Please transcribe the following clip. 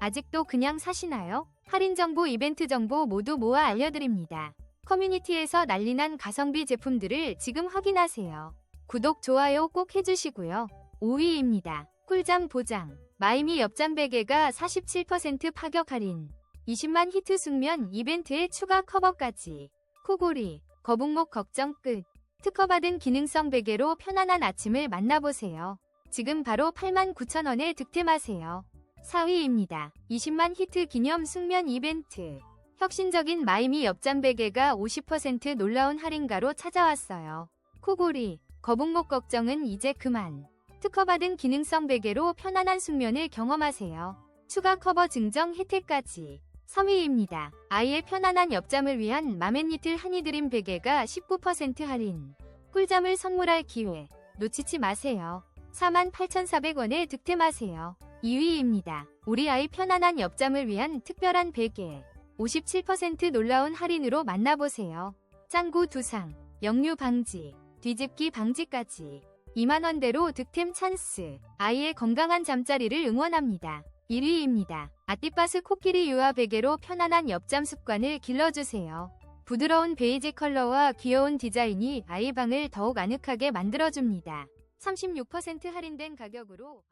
아직도 그냥 사시나요? 할인 정보, 이벤트 정보 모두 모아 알려드립니다. 커뮤니티에서 난리난 가성비 제품들을 지금 확인하세요. 구독, 좋아요 꼭 해주시고요. 5위입니다. 꿀잠 보장. 마이미 옆잠 베개가 47% 파격 할인. 20만 히트 숙면 이벤트에 추가 커버까지. 코골이, 거북목 걱정 끝. 특허받은 기능성 베개로 편안한 아침을 만나보세요. 지금 바로 89,000원에 득템하세요. 4위입니다. 20만 히트 기념 숙면 이벤트. 혁신적인 마이미 옆잠 베개가 50% 놀라운 할인가로 찾아왔어요. 코골이, 거북목 걱정은 이제 그만. 특허받은 기능성 베개로 편안한 숙면을 경험하세요. 추가 커버 증정 혜택까지. 3위입니다. 아이의 편안한 옆잠을 위한 마맨니틀 하니드림 베개가 19% 할인. 꿀잠을 선물할 기회. 놓치지 마세요. 48,400원에 득템하세요. 2위입니다. 우리 아이 편안한 옆잠을 위한 특별한 베개. 57% 놀라운 할인으로 만나보세요. 짱구 두상, 역류 방지, 뒤집기 방지까지. 2만원대로 득템 찬스. 아이의 건강한 잠자리를 응원합니다. 1위입니다. 아띠빠스 코끼리 유아 베개로 편안한 옆잠 습관을 길러주세요. 부드러운 베이지 컬러와 귀여운 디자인이 아이 방을 더욱 아늑하게 만들어줍니다. 36% 할인된 가격으로